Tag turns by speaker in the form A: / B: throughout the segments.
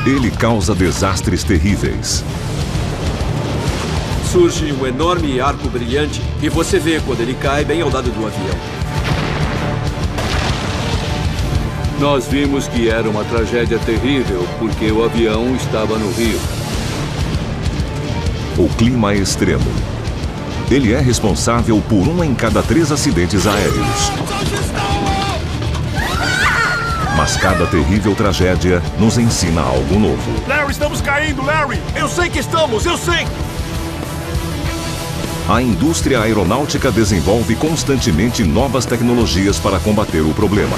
A: Ele causa desastres terríveis.
B: Surge um enorme arco brilhante e você vê quando ele cai bem ao lado do avião.
C: Nós vimos que era uma tragédia terrível porque o avião estava no rio.
A: O clima é extremo. Ele é responsável por 1 em cada 3 acidentes aéreos. Mas cada terrível tragédia nos ensina algo novo.
D: Larry, estamos caindo, Larry! Eu sei que estamos, eu sei!
A: A indústria aeronáutica desenvolve constantemente novas tecnologias para combater o problema.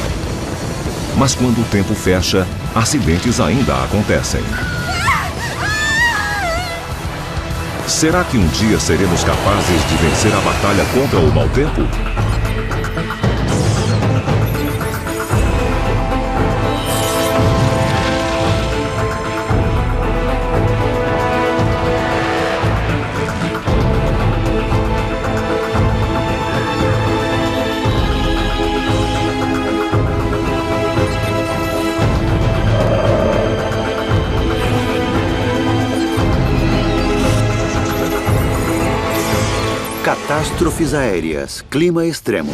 A: Mas quando o tempo fecha, acidentes ainda acontecem. Será que um dia seremos capazes de vencer a batalha contra o mau tempo?
E: Catástrofes aéreas, clima extremo.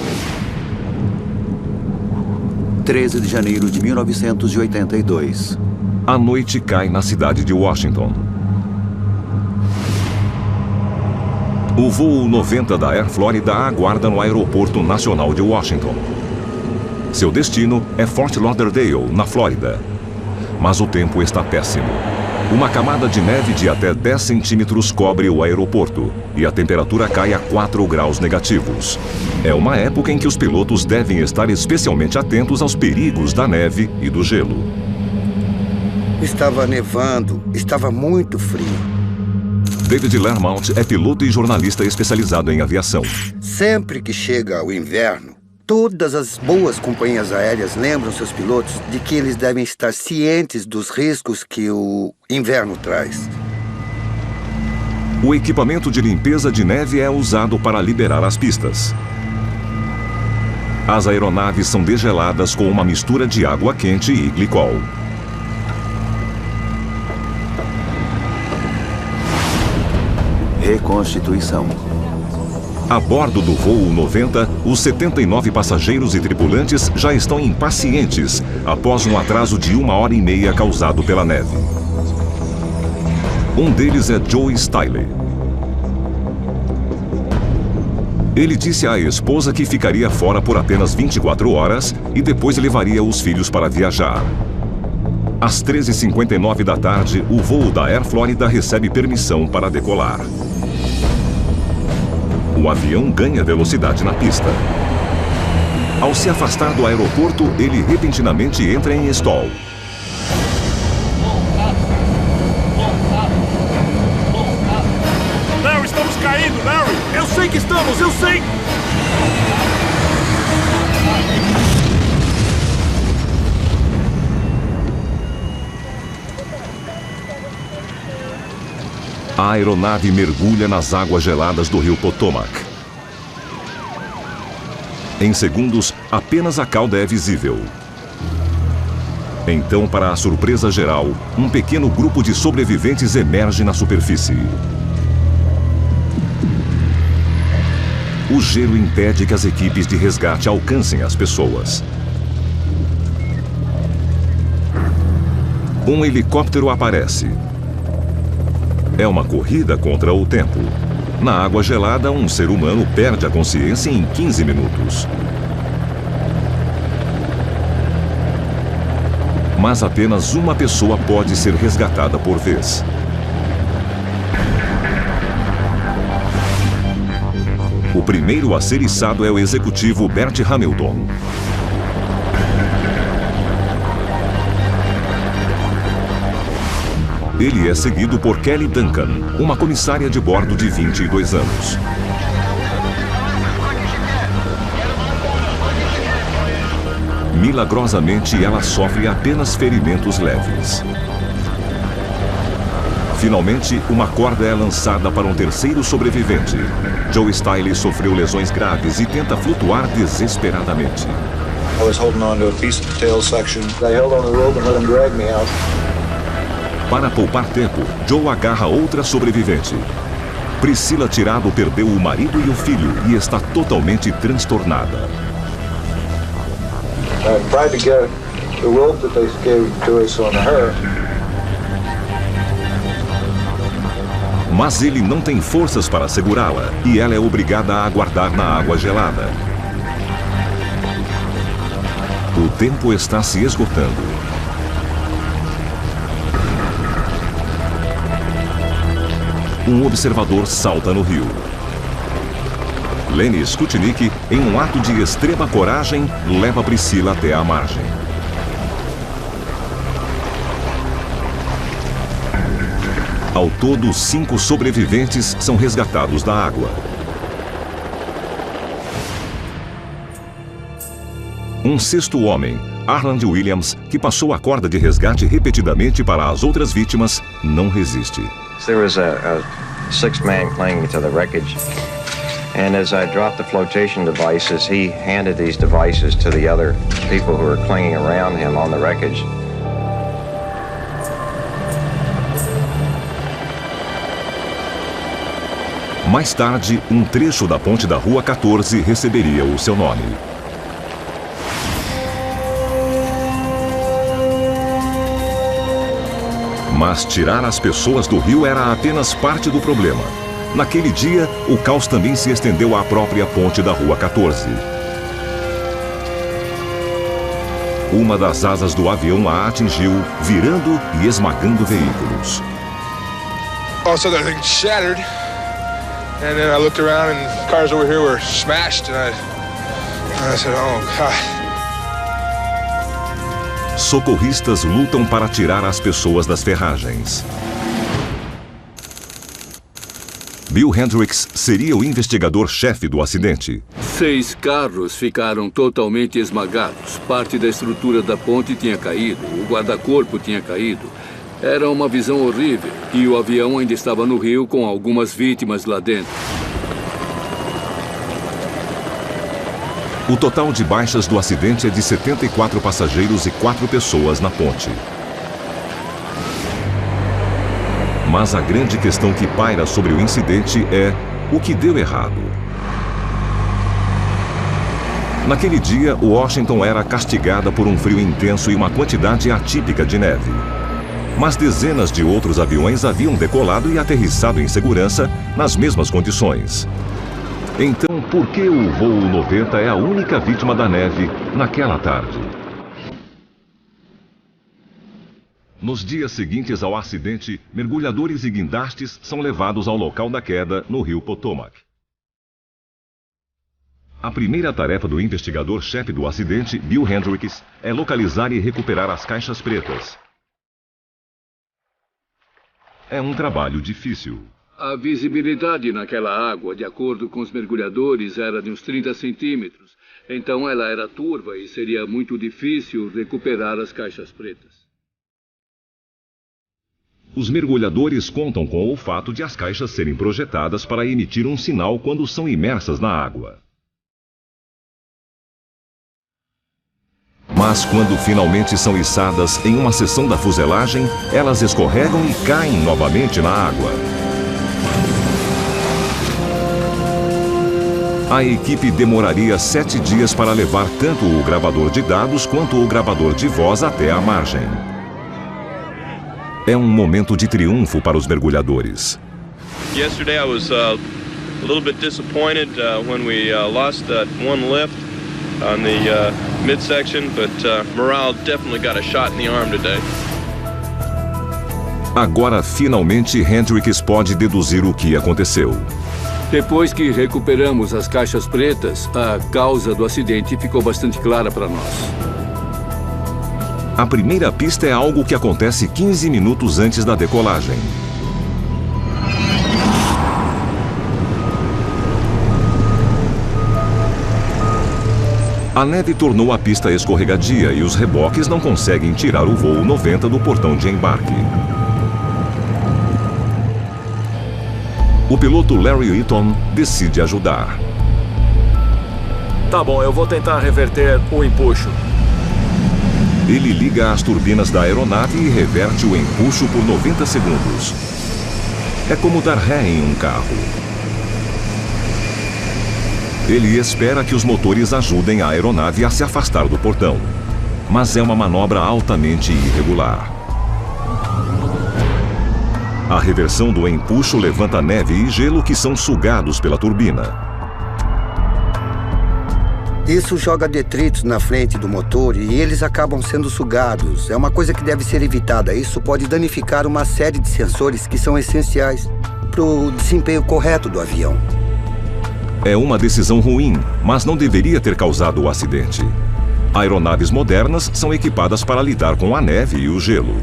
E: 13 de janeiro de 1982.
A: A noite cai na cidade de Washington. O voo 90 da Air Florida aguarda no Aeroporto Nacional de Washington. Seu destino é Fort Lauderdale, na Flórida. Mas o tempo está péssimo. Uma camada de neve de até 10 centímetros cobre o aeroporto e a temperatura cai a 4 graus negativos. É uma época em que os pilotos devem estar especialmente atentos aos perigos da neve e do gelo.
F: Estava nevando, estava muito frio.
A: David Lermont é piloto e jornalista especializado em aviação.
F: Sempre que chega o inverno, todas as boas companhias aéreas lembram seus pilotos de que eles devem estar cientes dos riscos que o inverno traz.
A: O equipamento de limpeza de neve é usado para liberar as pistas. As aeronaves são degeladas com uma mistura de água quente e glicol.
E: Reconstituição.
A: A bordo do voo 90, os 79 passageiros e tripulantes já estão impacientes após um atraso de 1h30 causado pela neve. Um deles é Joe Stiley. Ele disse à esposa que ficaria fora por apenas 24 horas e depois levaria os filhos para viajar. Às 13h59 da tarde, o voo da Air Florida recebe permissão para decolar. O avião ganha velocidade na pista. Ao se afastar do aeroporto, ele repentinamente entra em stall.
D: Larry, estamos caindo, Larry! Eu sei que estamos, eu sei!
A: A aeronave mergulha nas águas geladas do rio Potomac. Em segundos, apenas a cauda é visível. Então, para a surpresa geral, um pequeno grupo de sobreviventes emerge na superfície. O gelo impede que as equipes de resgate alcancem as pessoas. Um helicóptero aparece. É uma corrida contra o tempo. Na água gelada, um ser humano perde a consciência em 15 minutos. Mas apenas uma pessoa pode ser resgatada por vez. O primeiro a ser içado é o executivo Bert Hamilton. Ele é seguido por Kelly Duncan, uma comissária de bordo de 22 anos. Milagrosamente, ela sofre apenas ferimentos leves. Finalmente, uma corda é lançada para um terceiro sobrevivente. Joe Stiley sofreu lesões graves e tenta flutuar desesperadamente.
G: I was holding on to a piece of the tail section. I held on the rope and let him drag me out.
A: Para poupar tempo, Joe agarra outra sobrevivente. Priscila Tirado perdeu o marido e o filho e está totalmente transtornada. Mas ele não tem forças para segurá-la e ela é obrigada a aguardar na água gelada. O tempo está se esgotando. Um observador salta no rio. Lenny Skutnik, em um ato de extrema coragem, leva Priscila até a margem. Ao todo, 5 sobreviventes são resgatados da água. Um sexto homem, Arland Williams, que passou a corda de resgate repetidamente para as outras vítimas, não resiste.
G: There was a sixth man clinging to the wreckage, and as I dropped the flotation devices, he handed these devices to the other people who were clinging around him on the wreckage.
A: Mais tarde, um trecho da ponte da Rua 14 receberia o seu nome. Mas tirar as pessoas do rio era apenas parte do problema. Naquele dia, o caos também se estendeu à própria ponte da Rua 14. Uma das asas do avião a atingiu, virando e esmagando veículos.
H: All of a sudden, that thing shattered, and then I looked around, and cars over here were smashed, and I said, "Oh God."
A: Socorristas lutam para tirar as pessoas das ferragens. Bill Hendricks seria o investigador-chefe do acidente.
C: 6 carros ficaram totalmente esmagados. Parte da estrutura da ponte tinha caído, o guarda-corpo tinha caído. Era uma visão horrível e o avião ainda estava no rio com algumas vítimas lá dentro.
A: O total de baixas do acidente é de 74 passageiros e 4 pessoas na ponte. Mas a grande questão que paira sobre o incidente é o que deu errado. Naquele dia, Washington era castigada por um frio intenso e uma quantidade atípica de neve. Mas dezenas de outros aviões haviam decolado e aterrissado em segurança nas mesmas condições. Então, por que o voo 90 é a única vítima da neve naquela tarde? Nos dias seguintes ao acidente, mergulhadores e guindastes são levados ao local da queda no rio Potomac. A primeira tarefa do investigador-chefe do acidente, Bill Hendricks, é localizar e recuperar as caixas pretas. É um trabalho difícil.
C: A visibilidade naquela água, de acordo com os mergulhadores, era de uns 30 centímetros. Então ela era turva e seria muito difícil recuperar as caixas pretas.
A: Os mergulhadores contam com o fato de as caixas serem projetadas para emitir um sinal quando são imersas na água. Mas quando finalmente são içadas em uma seção da fuselagem, elas escorregam e caem novamente na água. A equipe demoraria 7 dias para levar tanto o gravador de dados quanto o gravador de voz até a margem. É um momento de triunfo para os mergulhadores.
I: Yesterday I was a little bit disappointed when we lost that one lift on the midsection, but morale definitely got a shot in the arm today.
A: Agora, finalmente, Hendricks pode deduzir o que aconteceu.
C: Depois que recuperamos as caixas pretas, a causa do acidente ficou bastante clara para nós.
A: A primeira pista é algo que acontece 15 minutos antes da decolagem. A neve tornou a pista escorregadia e os reboques não conseguem tirar o voo 90 do portão de embarque. O piloto Larry Eaton decide ajudar.
D: Tá bom, eu vou tentar reverter o empuxo.
A: Ele liga as turbinas da aeronave e reverte o empuxo por 90 segundos. É como dar ré em um carro. Ele espera que os motores ajudem a aeronave a se afastar do portão. Mas é uma manobra altamente irregular. A reversão do empuxo levanta neve e gelo que são sugados pela turbina.
F: Isso joga detritos na frente do motor e eles acabam sendo sugados. É uma coisa que deve ser evitada. Isso pode danificar uma série de sensores que são essenciais para o desempenho correto do avião.
A: É uma decisão ruim, mas não deveria ter causado o acidente. Aeronaves modernas são equipadas para lidar com a neve e o gelo.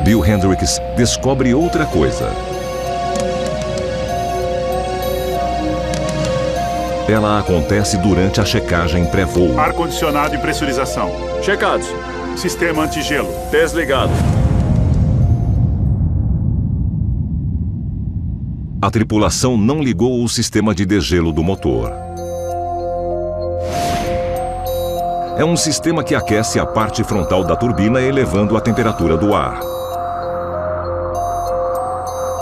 A: Bill Hendricks descobre outra coisa. Ela acontece durante a checagem pré-voo.
D: Ar-condicionado e pressurização.
B: Checados.
D: Sistema antigelo.
B: Desligado.
A: A tripulação não ligou o sistema de degelo do motor. É um sistema que aquece a parte frontal da turbina, elevando a temperatura do ar.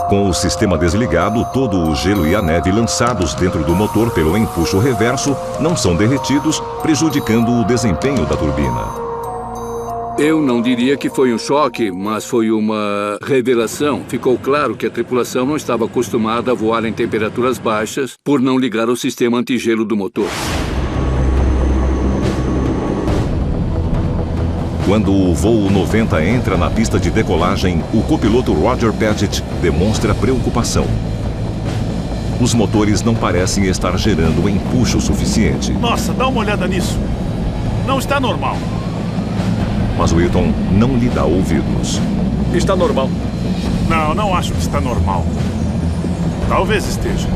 A: Com o sistema desligado, todo o gelo e a neve lançados dentro do motor pelo empuxo reverso não são derretidos, prejudicando o desempenho da turbina.
C: Eu não diria que foi um choque, mas foi uma revelação. Ficou claro que a tripulação não estava acostumada a voar em temperaturas baixas por não ligar o sistema antigelo do motor.
A: Quando o voo 90 entra na pista de decolagem, o copiloto Roger Pettit demonstra preocupação. Os motores não parecem estar gerando empuxo suficiente.
D: Nossa, dá uma olhada nisso. Não está normal.
A: Mas Whitton não lhe dá ouvidos.
B: Está normal.
D: Não acho que está normal. Talvez esteja.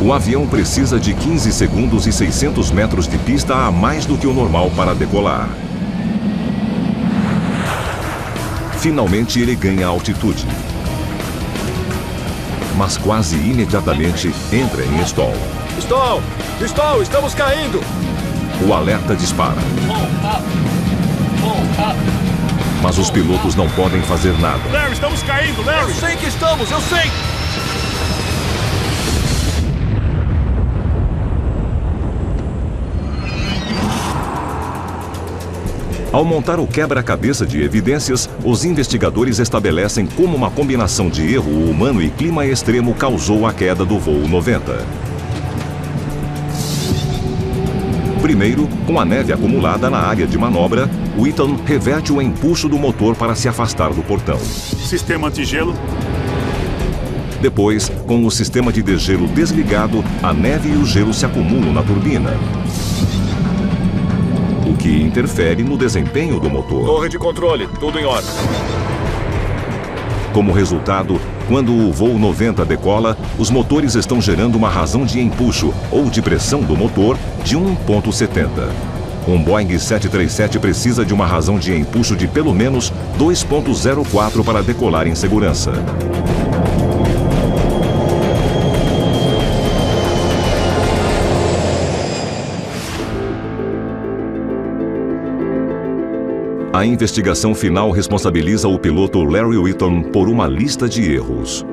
A: O avião precisa de 15 segundos e 600 metros de pista a mais do que o normal para decolar. Finalmente ele ganha altitude. Mas quase imediatamente entra em stall.
B: Stall! Estamos caindo!
A: O alerta dispara. Mas os pilotos não podem fazer nada.
D: Larry, estamos caindo, Larry!
B: Eu sei que estamos, eu sei!
A: Ao montar o quebra-cabeça de evidências, os investigadores estabelecem como uma combinação de erro humano e clima extremo causou a queda do voo 90. Primeiro, com a neve acumulada na área de manobra, Whitton reverte o empuxo do motor para se afastar do portão.
D: Sistema antigelo.
A: Depois, com o sistema de degelo desligado, a neve e o gelo se acumulam na turbina, o que interfere no desempenho do motor.
B: Torre de controle, tudo em ordem.
A: Como resultado, quando o voo 90 decola, os motores estão gerando uma razão de empuxo ou de pressão do motor de 1,70. Um Boeing 737 precisa de uma razão de empuxo de pelo menos 2,04 para decolar em segurança. A investigação final responsabiliza o piloto Larry Whitton por uma lista de erros.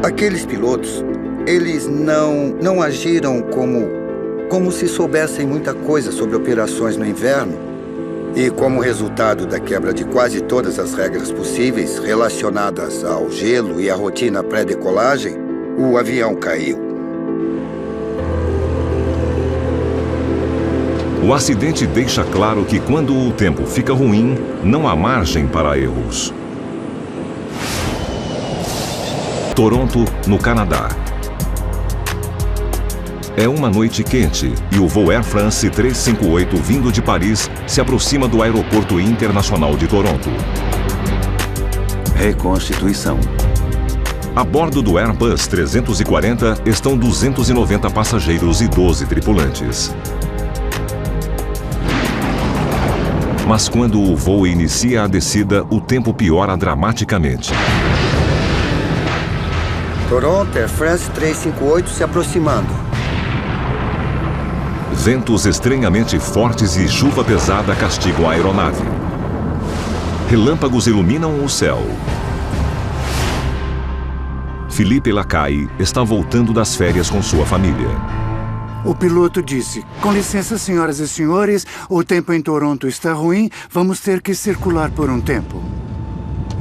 F: Aqueles pilotos, eles não agiram como se soubessem muita coisa sobre operações no inverno. E como resultado da quebra de quase todas as regras possíveis relacionadas ao gelo e à rotina pré-decolagem, o avião caiu.
A: O acidente deixa claro que quando o tempo fica ruim, não há margem para erros. Toronto, no Canadá. É uma noite quente e o voo Air France 358 vindo de Paris se aproxima do Aeroporto Internacional de Toronto.
E: Reconstituição.
A: A bordo do Airbus 340 estão 290 passageiros e 12 tripulantes. Mas quando o voo inicia a descida, o tempo piora dramaticamente.
F: Toronto, Air France 358 se aproximando.
A: Ventos estranhamente fortes e chuva pesada castigam a aeronave. Relâmpagos iluminam o céu. Philippe Lacaille está voltando das férias com sua família.
J: O piloto disse: "Com licença, senhoras e senhores, o tempo em Toronto está ruim, vamos ter que circular por um tempo."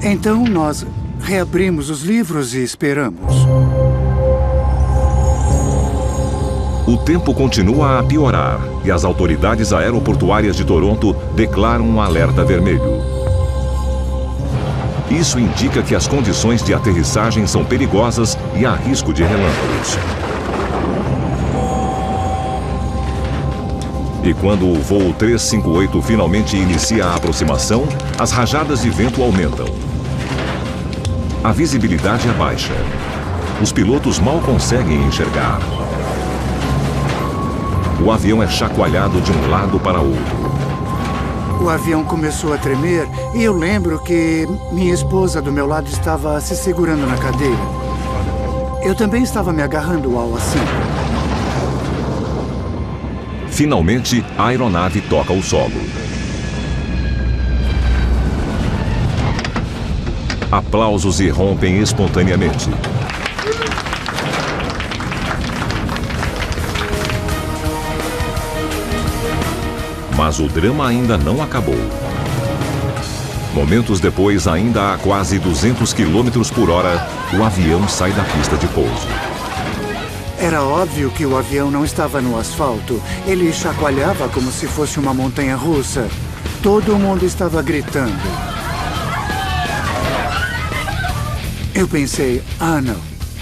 J: Então nós reabrimos os livros e esperamos.
A: O tempo continua a piorar e as autoridades aeroportuárias de Toronto declaram um alerta vermelho. Isso indica que as condições de aterrissagem são perigosas e há risco de relâmpagos. E quando o voo 358 finalmente inicia a aproximação, as rajadas de vento aumentam. A visibilidade é baixa. Os pilotos mal conseguem enxergar. O avião é chacoalhado de um lado para outro.
J: O avião começou a tremer e eu lembro que minha esposa do meu lado estava se segurando na cadeira. Eu também estava me agarrando ao assento.
A: Finalmente, a aeronave toca o solo. Aplausos irrompem espontaneamente. Mas o drama ainda não acabou. Momentos depois, ainda a quase 200 km por hora, o avião sai da pista de pouso.
J: Era óbvio que o avião não estava no asfalto. Ele chacoalhava como se fosse uma montanha-russa. Todo mundo estava gritando. Eu pensei,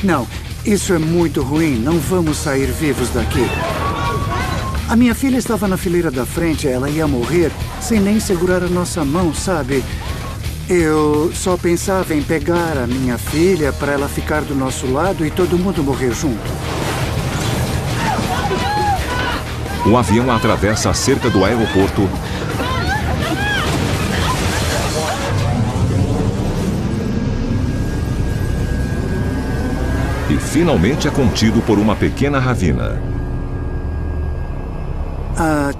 J: não, isso é muito ruim, não vamos sair vivos daqui. A minha filha estava na fileira da frente, ela ia morrer sem nem segurar a nossa mão, sabe? Eu só pensava em pegar a minha filha para ela ficar do nosso lado e todo mundo morrer junto.
A: O avião atravessa a cerca do aeroporto e finalmente é contido por uma pequena ravina.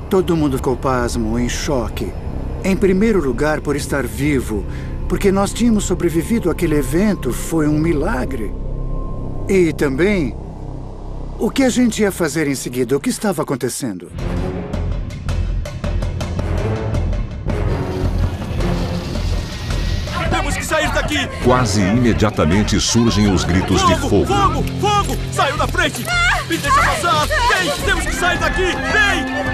J: Todo mundo ficou pasmo, em choque. Em primeiro lugar, por estar vivo, porque nós tínhamos sobrevivido àquele evento, foi um milagre. E também, o que a gente ia fazer em seguida? O que estava acontecendo?
B: Temos que sair daqui!
A: Quase imediatamente surgem os gritos de fogo.
B: Fogo! Fogo! Saiu da frente! Me deixa passar! Vem! Temos que sair daqui! Vem!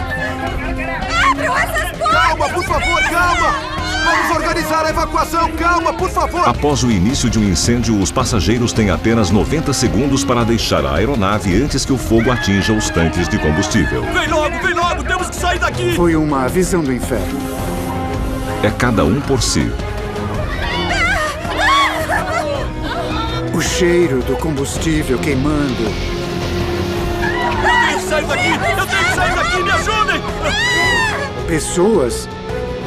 K: Abram essas portas!
L: Calma, por favor, calma! Vamos organizar a evacuação, calma, por favor!
A: Após o início de um incêndio, os passageiros têm apenas 90 segundos para deixar a aeronave antes que o fogo atinja os tanques de combustível.
B: Vem logo, temos que sair daqui!
J: Foi uma visão do inferno.
A: É cada um por si.
J: O cheiro do combustível queimando.
B: Eu tenho que sair daqui, me ajudem!
J: Pessoas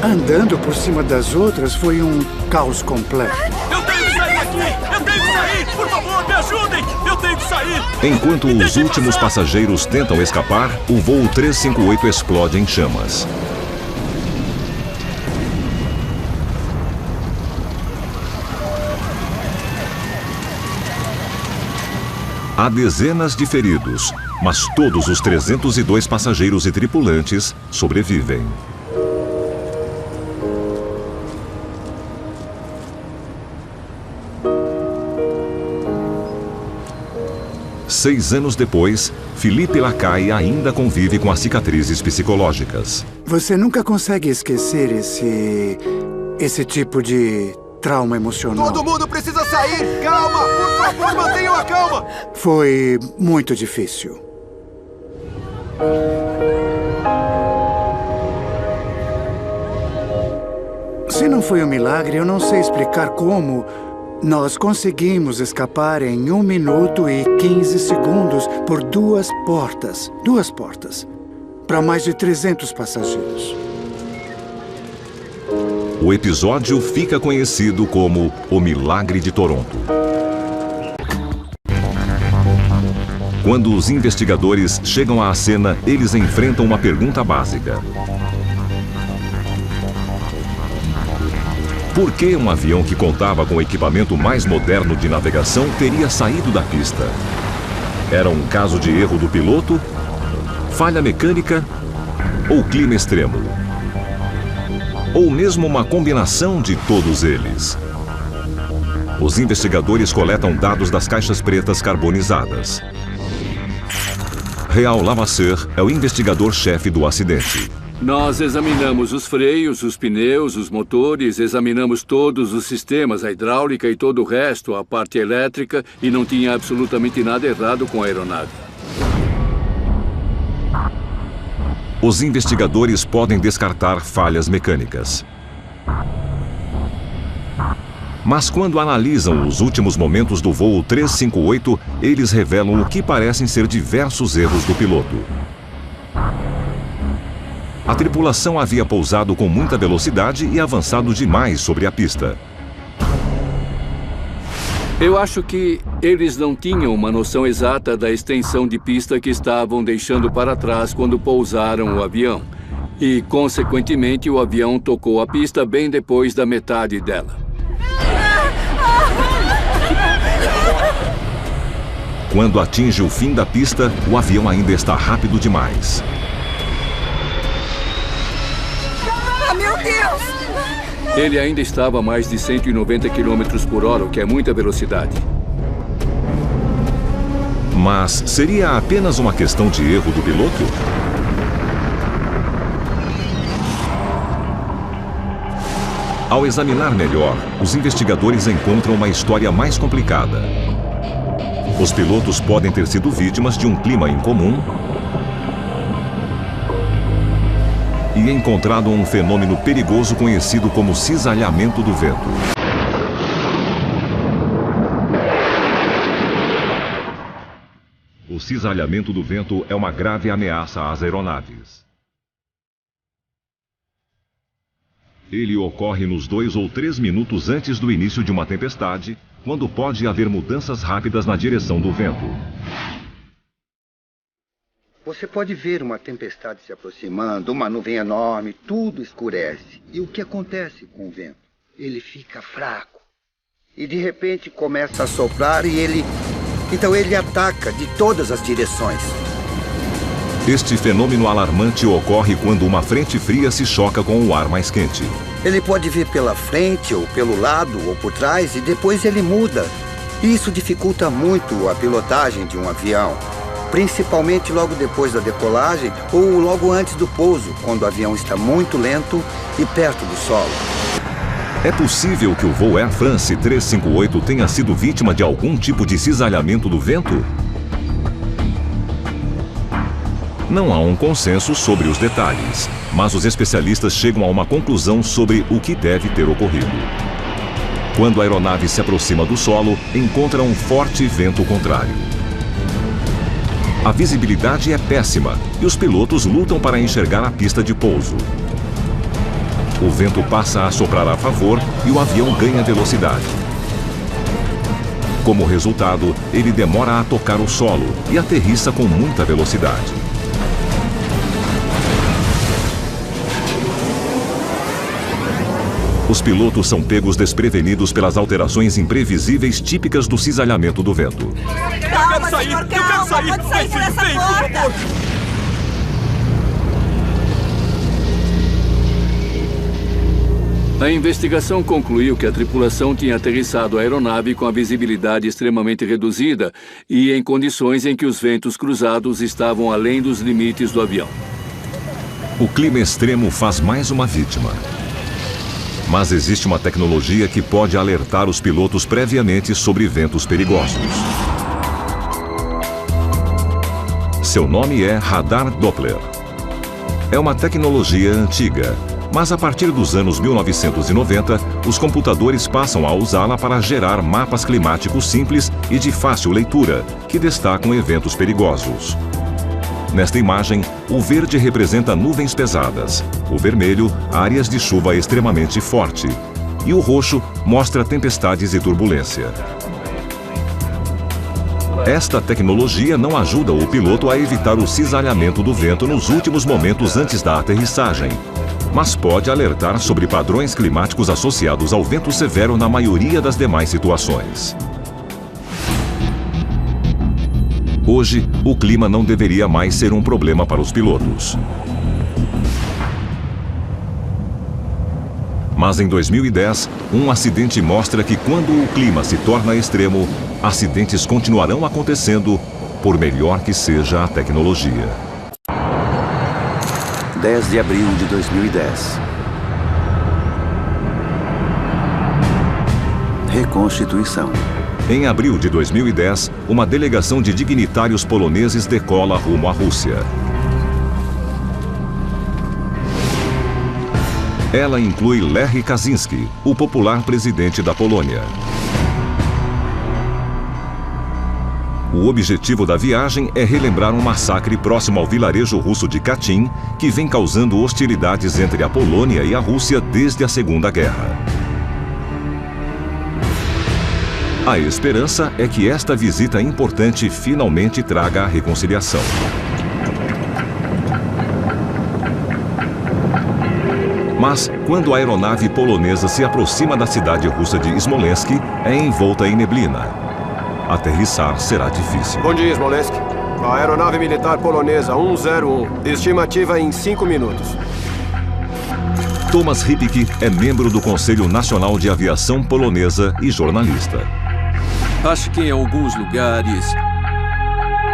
J: andando por cima das outras, foi um caos completo.
B: Eu tenho que sair daqui! Por favor, me ajudem! Eu tenho que sair!
A: Enquanto os últimos passageiros tentam escapar, o voo 358 explode em chamas. Há dezenas de feridos, mas todos os 302 passageiros e tripulantes sobrevivem. Seis anos depois, Philippe Lacaille ainda convive com as cicatrizes psicológicas.
J: Você nunca consegue esquecer esse tipo de trauma emocional.
L: Todo mundo precisa sair! Calma! Por favor, mantenham a calma!
J: Foi muito difícil. Se não foi um milagre, eu não sei explicar como nós conseguimos escapar em 1 minuto e 15 segundos por duas portas, para mais de 300 passageiros.
A: O episódio fica conhecido como O Milagre de Toronto. Quando os investigadores chegam à cena, eles enfrentam uma pergunta básica. Por que um avião que contava com o equipamento mais moderno de navegação teria saído da pista? Era um caso de erro do piloto, falha mecânica ou clima extremo? Ou mesmo uma combinação de todos eles? Os investigadores coletam dados das caixas pretas carbonizadas. Réal Lavasseur é o investigador-chefe do acidente.
C: Nós examinamos os freios, os pneus, os motores, examinamos todos os sistemas, a hidráulica e todo o resto, a parte elétrica, e não tinha absolutamente nada errado com a aeronave.
A: Os investigadores podem descartar falhas mecânicas. Mas quando analisam os últimos momentos do voo 358, eles revelam o que parecem ser diversos erros do piloto. A tripulação havia pousado com muita velocidade e avançado demais sobre a pista.
C: Eu acho que eles não tinham uma noção exata da extensão de pista que estavam deixando para trás quando pousaram o avião. E, consequentemente, o avião tocou a pista bem depois da metade dela.
A: Quando atinge o fim da pista, o avião ainda está rápido demais.
K: Meu Deus!
C: Ele ainda estava a mais de 190 km por hora, o que é muita velocidade.
A: Mas seria apenas uma questão de erro do piloto? Ao examinar melhor, os investigadores encontram uma história mais complicada. Os pilotos podem ter sido vítimas de um clima incomum e encontrado um fenômeno perigoso conhecido como cisalhamento do vento. O cisalhamento do vento é uma grave ameaça às aeronaves. Ele ocorre nos 2 ou 3 minutos antes do início de uma tempestade, quando pode haver mudanças rápidas na direção do vento.
F: Você pode ver uma tempestade se aproximando, uma nuvem enorme, tudo escurece. E o que acontece com o vento? Ele fica fraco. E de repente começa a soprar e Então ele ataca de todas as direções.
A: Este fenômeno alarmante ocorre quando uma frente fria se choca com o ar mais quente.
F: Ele pode vir pela frente, ou pelo lado, ou por trás, e depois ele muda. Isso dificulta muito a pilotagem de um avião. Principalmente logo depois da decolagem ou logo antes do pouso, quando o avião está muito lento e perto do solo.
A: É possível que o voo Air France 358 tenha sido vítima de algum tipo de cisalhamento do vento? Não há um consenso sobre os detalhes, mas os especialistas chegam a uma conclusão sobre o que deve ter ocorrido. Quando a aeronave se aproxima do solo, encontra um forte vento contrário. A visibilidade é péssima e os pilotos lutam para enxergar a pista de pouso. O vento passa a soprar a favor e o avião ganha velocidade. Como resultado, ele demora a tocar o solo e aterrissa com muita velocidade. Os pilotos são pegos desprevenidos pelas alterações imprevisíveis típicas do cisalhamento do vento.
K: Calma, senhor, calma! Pode sair por essa porta!
C: A investigação concluiu que a tripulação tinha aterrissado a aeronave com a visibilidade extremamente reduzida e em condições em que os ventos cruzados estavam além dos limites do avião.
A: O clima extremo faz mais uma vítima. Mas existe uma tecnologia que pode alertar os pilotos previamente sobre ventos perigosos. Seu nome é Radar Doppler. É uma tecnologia antiga, mas a partir dos anos 1990, os computadores passam a usá-la para gerar mapas climáticos simples e de fácil leitura, que destacam eventos perigosos. Nesta imagem, o verde representa nuvens pesadas, o vermelho, áreas de chuva extremamente forte, e o roxo mostra tempestades e turbulência. Esta tecnologia não ajuda o piloto a evitar o cisalhamento do vento nos últimos momentos antes da aterrissagem, mas pode alertar sobre padrões climáticos associados ao vento severo na maioria das demais situações. Hoje, o clima não deveria mais ser um problema para os pilotos. Mas em 2010, um acidente mostra que quando o clima se torna extremo, acidentes continuarão acontecendo, por melhor que seja a tecnologia.
E: 10 de abril de 2010. Reconstituição.
A: Em abril de 2010, uma delegação de dignitários poloneses decola rumo à Rússia. Ela inclui Lech Kaczynski, o popular presidente da Polônia. O objetivo da viagem é relembrar um massacre próximo ao vilarejo russo de Katyn, que vem causando hostilidades entre a Polônia e a Rússia desde a Segunda Guerra. A esperança é que esta visita importante finalmente traga a reconciliação. Mas, quando a aeronave polonesa se aproxima da cidade russa de Smolensk, é envolta em neblina. Aterrissar será difícil.
M: Bom dia, Smolensk. A aeronave militar polonesa 101. Estimativa em 5 minutos.
A: Tomasz Rybicki é membro do Conselho Nacional de Aviação Polonesa e jornalista.
B: Acho que em alguns lugares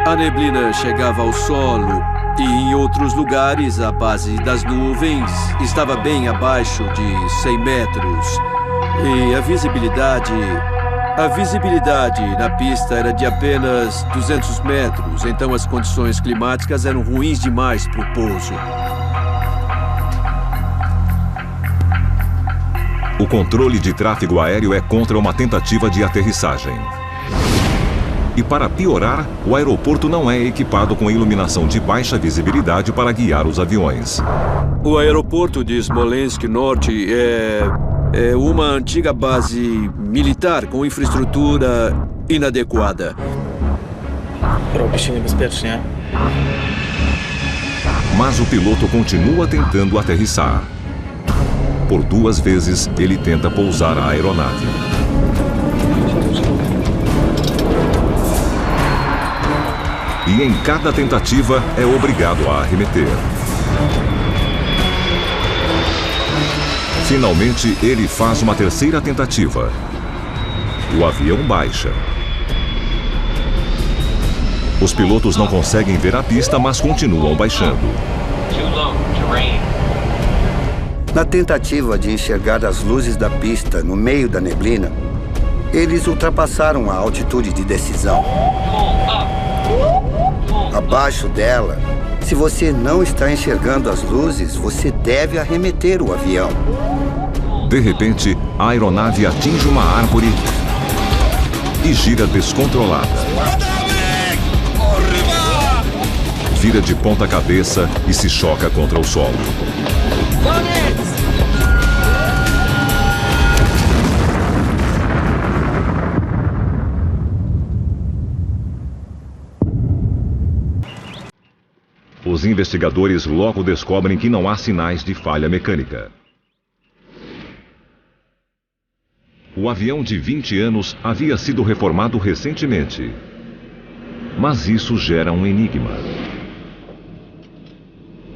B: a neblina chegava ao solo e em outros lugares a base das nuvens estava bem abaixo de 100 metros. E a visibilidade na pista era de apenas 200 metros, então as condições climáticas eram ruins demais para o pouso.
A: O controle de tráfego aéreo é contra uma tentativa de aterrissagem. E para piorar, o aeroporto não é equipado com iluminação de baixa visibilidade para guiar os aviões.
B: O aeroporto de Smolensk Norte é uma antiga base militar com infraestrutura inadequada.
A: Mas o piloto continua tentando aterrissar. Por 2 vezes, ele tenta pousar a aeronave. E em cada tentativa é obrigado a arremeter. Finalmente, ele faz uma 3ª tentativa. O avião baixa. Os pilotos não conseguem ver a pista, mas continuam baixando.
F: Na tentativa de enxergar as luzes da pista no meio da neblina, eles ultrapassaram a altitude de decisão. Abaixo dela, se você não está enxergando as luzes, você deve arremeter o avião.
A: De repente, a aeronave atinge uma árvore e gira descontrolada. Vira de ponta cabeça e se choca contra o solo. Os investigadores logo descobrem que não há sinais de falha mecânica. O avião de 20 anos havia sido reformado recentemente. Mas isso gera um enigma.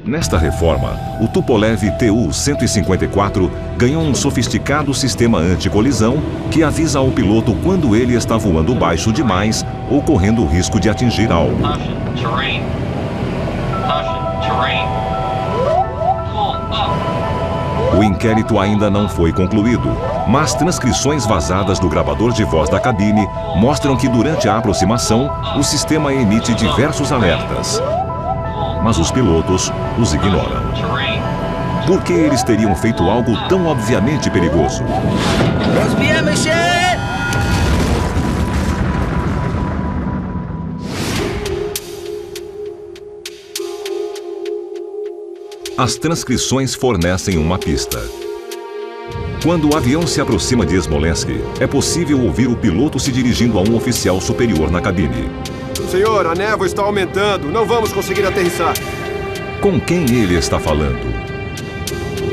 A: Nesta reforma, o Tupolev Tu-154 ganhou um sofisticado sistema anticolisão que avisa ao piloto quando ele está voando baixo demais ou correndo o risco de atingir algo. O inquérito ainda não foi concluído, mas transcrições vazadas do gravador de voz da cabine mostram que durante a aproximação, o sistema emite diversos alertas. Mas os pilotos os ignoram. Por que eles teriam feito algo tão obviamente perigoso? As transcrições fornecem uma pista. Quando o avião se aproxima de Smolensk, é possível ouvir o piloto se dirigindo a um oficial superior na cabine.
M: Senhor, a névoa está aumentando. Não vamos conseguir aterrissar.
A: Com quem ele está falando?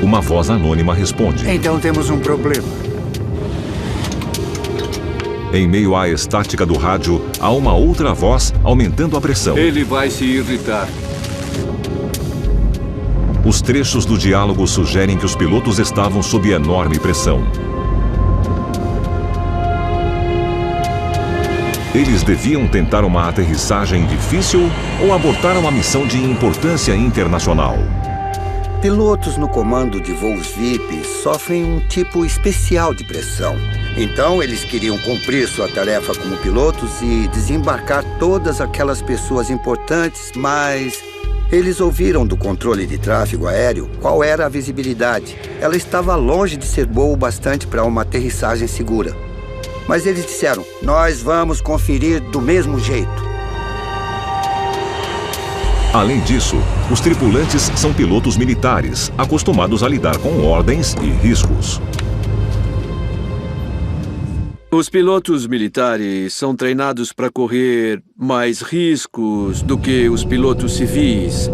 A: Uma voz anônima responde.
J: Então temos um problema.
A: Em meio à estática do rádio, há uma outra voz aumentando a pressão.
C: Ele vai se irritar.
A: Os trechos do diálogo sugerem que os pilotos estavam sob enorme pressão. Eles deviam tentar uma aterrissagem difícil ou abortar uma missão de importância internacional.
F: Pilotos no comando de voos VIP sofrem um tipo especial de pressão. Então, eles queriam cumprir sua tarefa como pilotos e desembarcar todas aquelas pessoas importantes, mas eles ouviram do controle de tráfego aéreo qual era a visibilidade. Ela estava longe de ser boa o bastante para uma aterrissagem segura. Mas eles disseram, nós vamos conferir do mesmo jeito.
A: Além disso, os tripulantes são pilotos militares, acostumados a lidar com ordens e riscos.
B: Os pilotos militares são treinados para correr mais riscos do que os pilotos civis.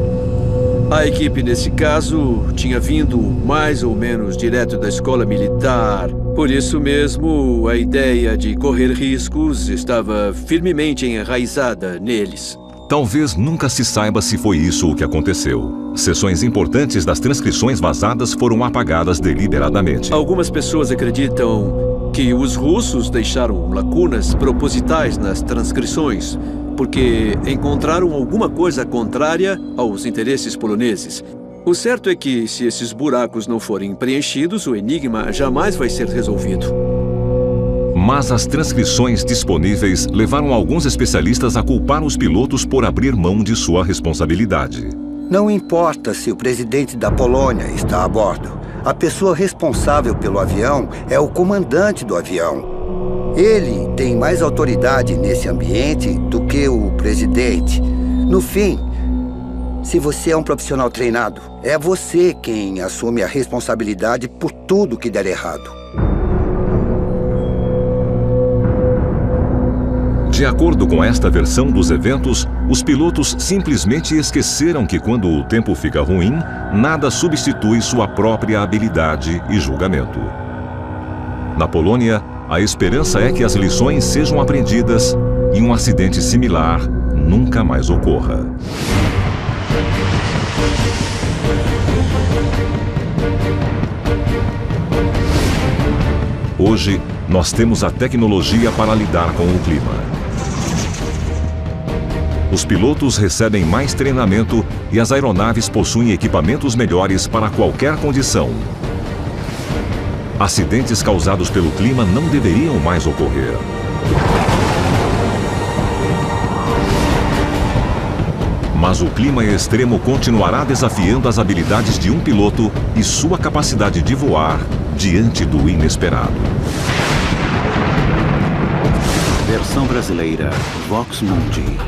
B: A equipe, nesse caso, tinha vindo mais ou menos direto da escola militar. Por isso mesmo, a ideia de correr riscos estava firmemente enraizada neles.
A: Talvez nunca se saiba se foi isso o que aconteceu. Seções importantes das transcrições vazadas foram apagadas deliberadamente.
B: Algumas pessoas acreditam que os russos deixaram lacunas propositais nas transcrições, porque encontraram alguma coisa contrária aos interesses poloneses. O certo é que, se esses buracos não forem preenchidos, o enigma jamais vai ser resolvido.
A: Mas as transcrições disponíveis levaram alguns especialistas a culpar os pilotos por abrir mão de sua responsabilidade.
F: Não importa se o presidente da Polônia está a bordo. A pessoa responsável pelo avião é o comandante do avião. Ele tem mais autoridade nesse ambiente do que o presidente. No fim, se você é um profissional treinado, é você quem assume a responsabilidade por tudo que der errado.
A: De acordo com esta versão dos eventos, os pilotos simplesmente esqueceram que quando o tempo fica ruim, nada substitui sua própria habilidade e julgamento. Na Polônia, a esperança é que as lições sejam aprendidas e um acidente similar nunca mais ocorra. Hoje, nós temos a tecnologia para lidar com o clima. Os pilotos recebem mais treinamento e as aeronaves possuem equipamentos melhores para qualquer condição. Acidentes causados pelo clima não deveriam mais ocorrer. Mas o clima extremo continuará desafiando as habilidades de um piloto e sua capacidade de voar diante do inesperado.
E: Versão brasileira, Vox Mundi.